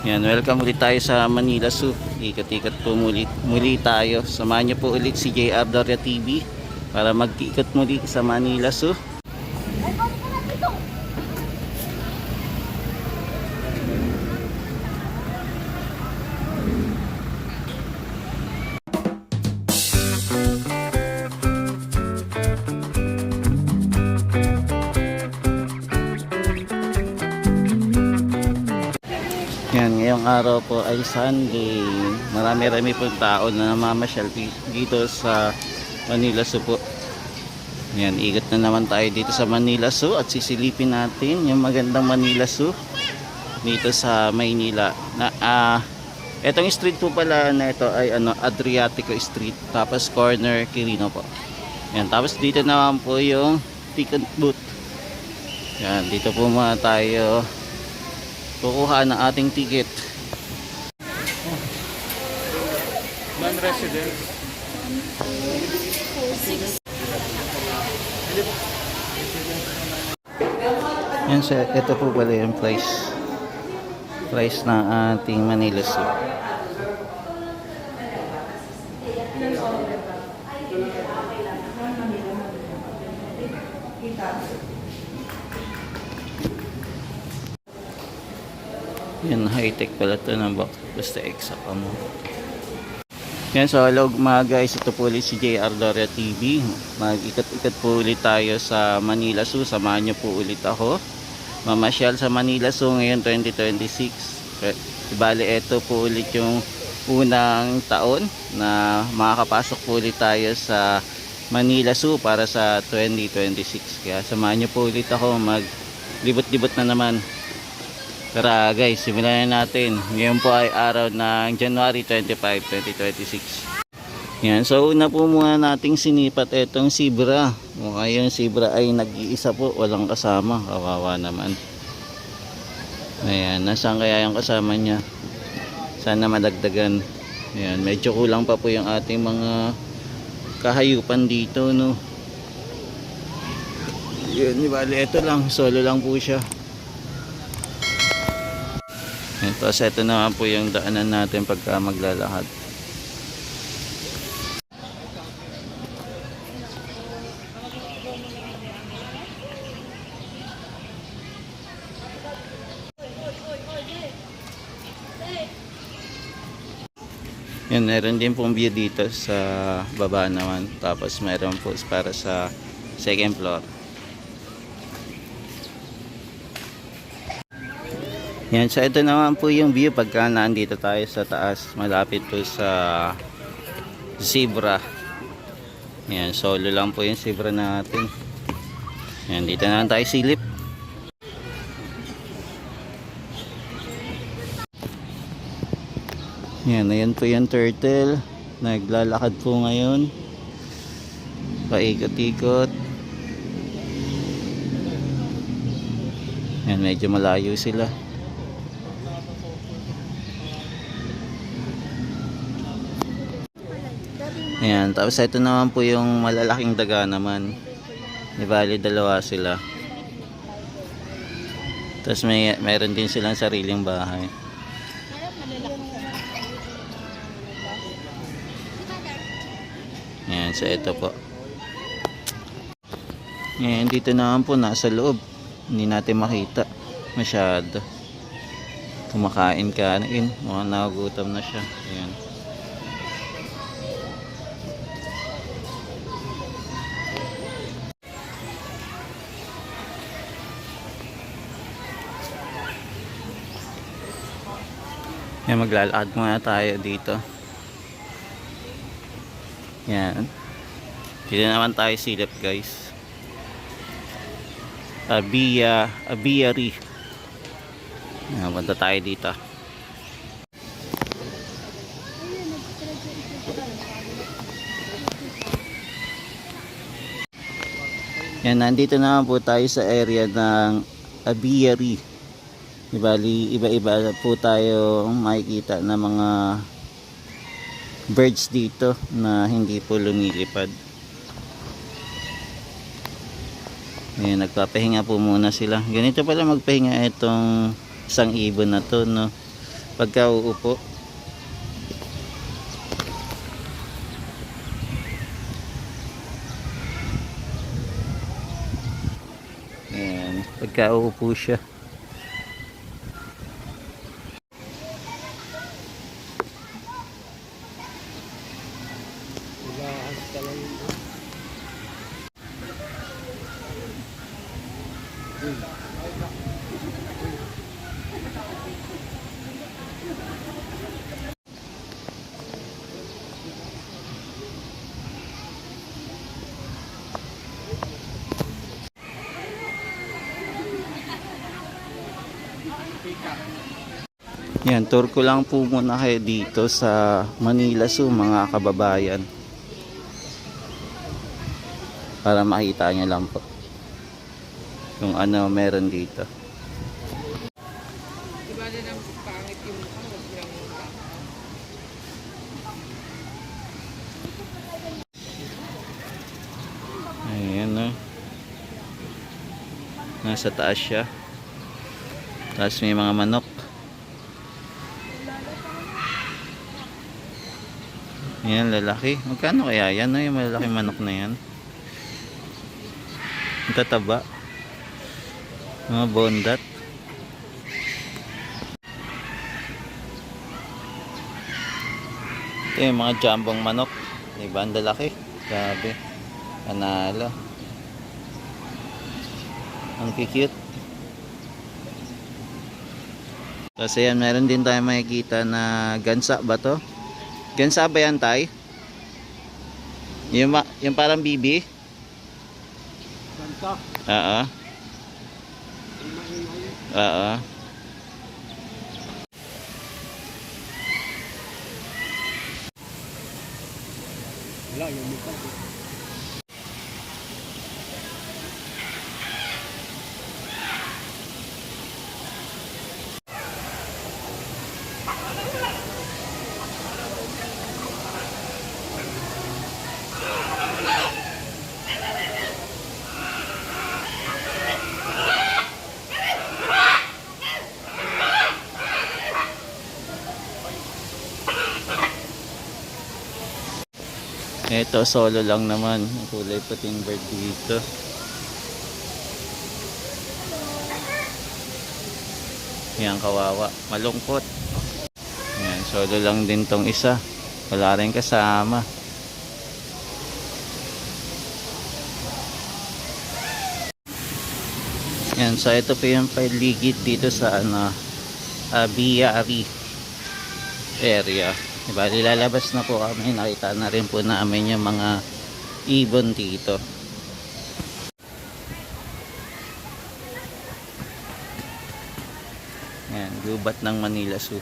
Yan, welcome ulit tayo sa Manila Zoo. Ikot-ikot po muli tayo. Samahan niyo po ulit si JR Doria TV para mag-ikot muli sa Manila Zoo. Yan, ngayong araw po ay Sunday. Marami-rami po tao na namamasyal dito sa Manila Zoo po. Yan, ikot na naman tayo dito sa Manila Zoo at sisilipin natin yung magandang Manila Zoo dito sa Maynila. Etong street po pala na ito ay Adriatico Street, tapos corner Quirino po. Yan, tapos dito naman po yung ticket booth. Yan, dito po muna tayo kukuha ng ating ticket. Non-resident. Yan sir, ito po pala yung price ng ating Manila Zoo. Yan, high-tech pala ito ng basta exact mo. Yan, so hello mga guys, ito po ulit si JR Doria TV. Mag-ikot-ikot po ulit tayo sa Manila Zoo. Samahan niyo po ulit ako mamasyal sa Manila Zoo ngayon 2026. Bali, ito po ulit yung unang taon na makakapasok po ulit tayo sa Manila Zoo para sa 2026. Kaya samahan niyo po ulit ako, maglibot-libot na naman. Tara guys, simulan na natin. Ngayon po ay araw ng January 25, 2026. Yan, so una po muna nating sinipat itong zebra. Mukha yung zebra ay nag-iisa po, walang kasama. Kawawa naman. Ayan, nasaan kaya yung kasama niya? Sana madagdagan. Ayan, medyo kulang pa po yung ating mga kahayupan dito, no? Yan, bali, ito lang, solo lang po siya. Tapos ito naman po yung daanan natin pagka maglalakad. Yan, meron din pong view dito sa baba naman. Tapos meron po para sa second floor. Yan, so ito naman po yung view pagka nandito tayo sa taas, malapit po sa zebra. Yan, solo lang po yung zebra natin. Yan, dito na tayo silip. Yan, ayan po yung turtle. Naglalakad po ngayon. Paikot-ikot. Yan, medyo malayo sila. Ayan, tapos ito naman po yung malalaking daga naman. Bali, dalawa sila. Tapos meron din silang sariling bahay. Ayan, so ito po. Ayan, dito naman po nasa loob. Hindi natin makita masyado. Kumakain kain. Mukhang nagugutom na siya. Ayan. Yan, maglalakad muna tayo dito. Yan. Dito naman tayo silip guys. Aviary. Yan, punta tayo dito. Yan, nandito naman po tayo sa area ng aviary. Bali, iba-iba po tayo makikita na mga birds dito na hindi po lumilipad. Ayan, nagpapahinga po muna sila. Ganito pala magpahinga itong isang ibon na to, no? Pagka uupo. Ayan, pagka uupo siya. Yan, tour ko lang po muna kayo dito sa Manila Zoo mga kababayan. Para makita nyo lang po kung ano meron dito. Ayan o. Nasa taas siya. Tapos may mga manok. Yan, lalaki. Magkano kaya yan? No? Yung malalaking manok na yan. Ang tataba. Mga bondat. Ito yung mga jambong manok. Diba? Ang lalaki. Grabe. Panalo. Ang cute. Tapos ayan, meron din tayo makikita na gansa ba to? Gansa ba yan, tay? Yung parang bibi? Gansa. Oo. Oo. Wala, yung mukha ko. Ito, solo lang naman. Ang kulay puting bird dito. Yan, kawawa. Malungkot. Yan, solo lang din tong isa. Wala rin kasama. Yan, so ito po yung paligid dito sa Biari area. Diba, lilalabas na po kami. Nakita na rin po namin yung mga ibon dito. Yan, gubat ng Manila Zoo.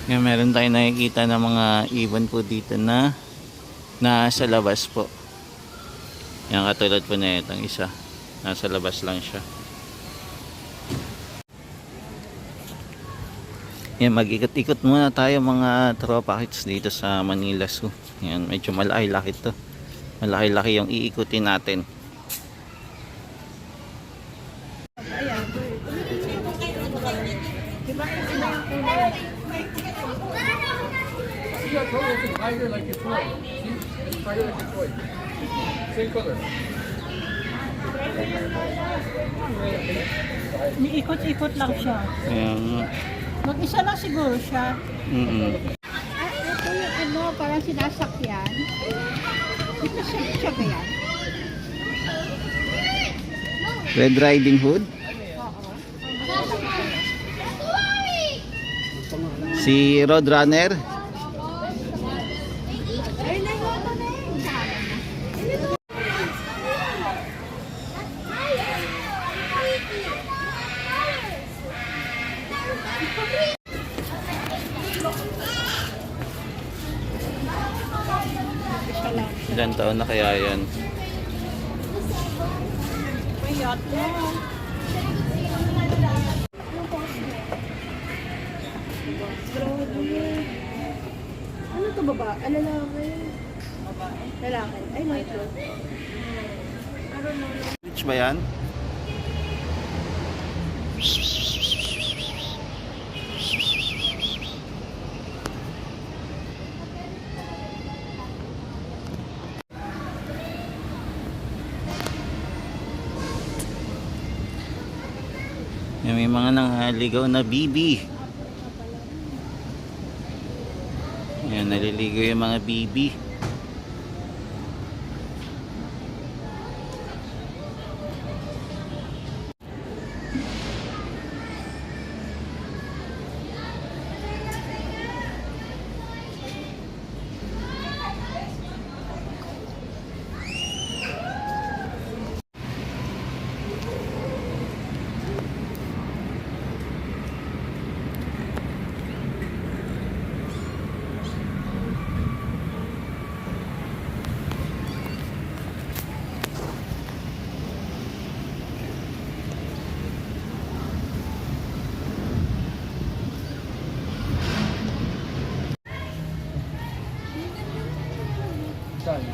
Yan, meron tayong nakikita ng mga ibon po dito na nasa labas po. Yan, katulad po na itong isa. Nasa labas lang siya. Yan, mag-ikot-ikot muna tayo mga tropa kits dito sa Manila Zoo. Yan, medyo malaki-laki to. Malaki-laki yung iikutin natin. Tiger like a toy. See? Tiger like a toy. Same color. Umiikot-ikot lang siya. Ayan. Mag-isa lang siguro siya. Ito yung ano, parang sinasakyan. Ito siya ba yan? Red Riding Hood. Si Roadrunner. Ay, naiwata na yun. Ilan taon na kaya yan? Payat na. Ano to baba? Ano lang Lalaki. Ay, no, ito. Which ba yan? Yan, may mga nanghaligaw na bibi. Yan, naliligaw yung mga bibi. Saan?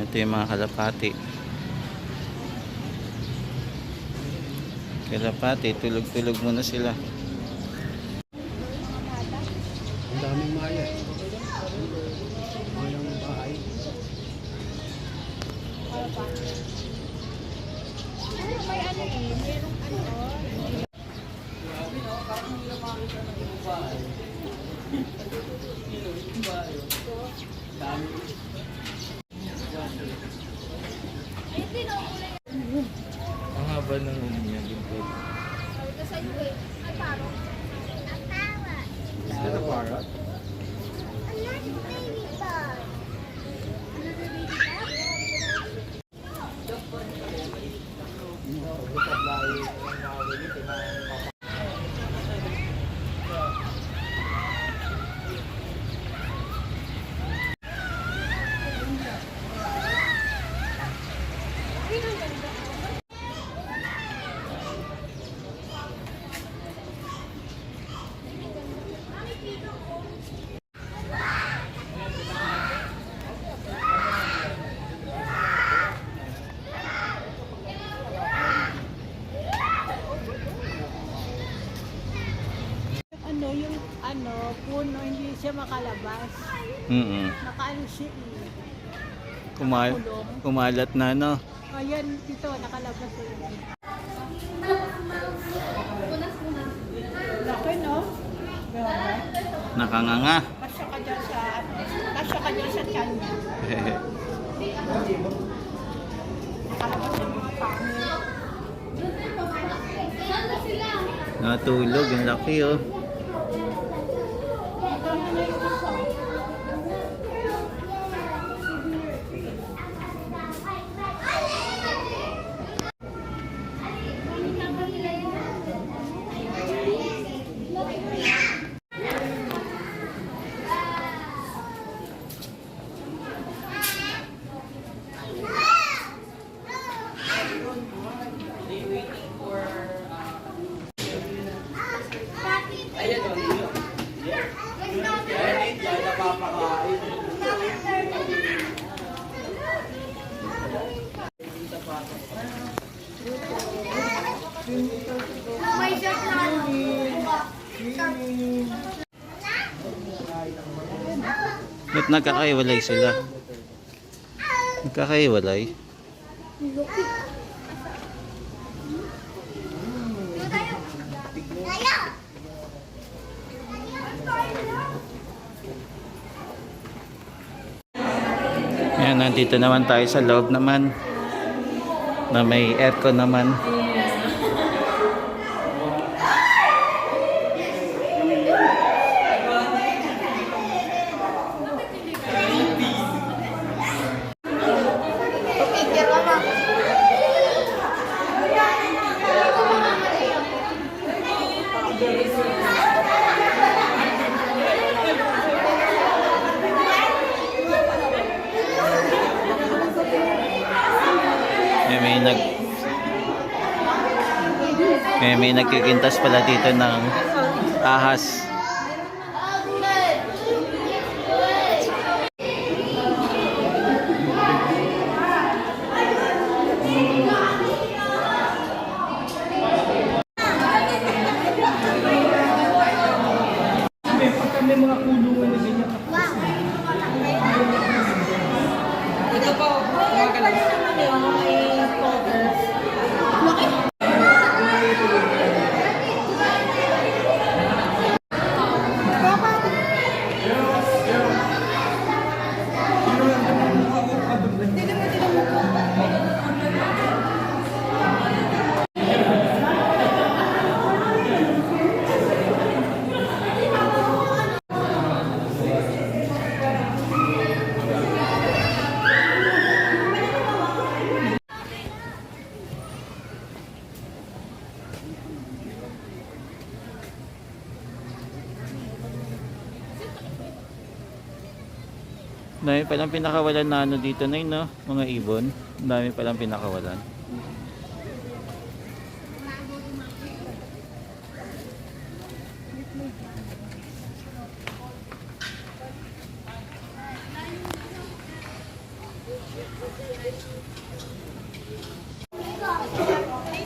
Ito yung mga kalapati. Kalapati, tulog-tulog muna sila. Ang daming maya. Mayang bahay. May ano eh, merong ano. Ang haba ng niya yung plate. Is that a parrot? Ano, yung ano, puno, hindi siya makalabas. Nakaano siya eh. Kumalat na, no? Ayan, dito, nakalabas eh. Laki, no? Grabe. Nakanganga. Kasya ka dyan sa, kasya ka dyan sa tiyan niya. Nakalabas yung mga pangyo. Natulog, yung laki, oh. Magkano na yung isa? Ba't nagkakaiwalay sila? Nagkakaiwalay? Lupit. Yan, nandito naman tayo sa loob naman na may aircon naman. May nagkikintas pala dito ng ahas. Ito po, Dami palang pinakawalan na ano dito na yun, no? Mga ibon. Dami palang pinakawalan.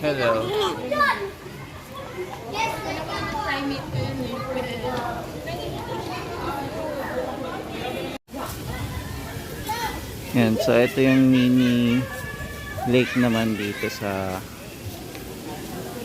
Hello. Yan, so ito yung mini lake naman dito sa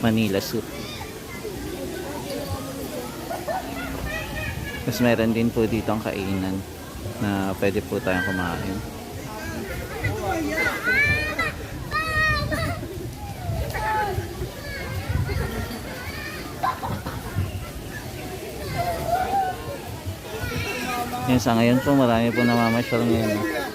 Manila Zoo. Mas meron din po dito ang kainan na pwede po tayong kumain. Yan, sa ngayon po marami po namamasyal ngayon.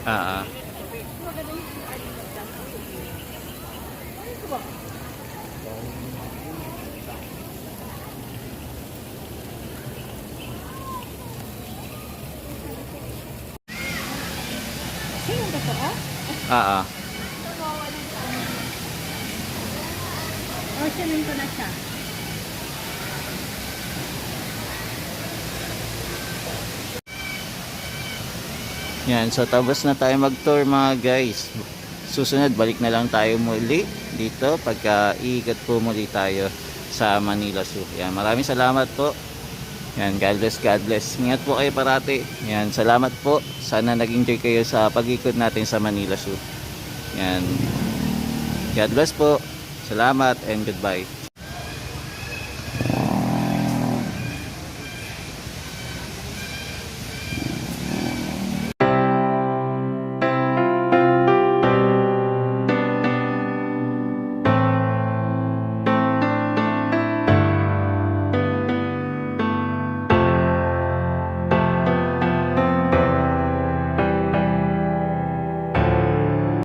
Ah, ah. Ah, ah. Oceanin ko na siya. Yan, so tapos na tayo mag-tour mga guys. Susunod, balik na lang tayo muli dito pagka iikot po muli tayo sa Manila Zoo. Yan, maraming salamat po. Yan, God bless, God bless. Ingat po kayo parati. Yan, salamat po. Sana nag-enjoy kayo sa pag-ikot natin sa Manila Zoo. Yan. God bless po. Salamat and goodbye.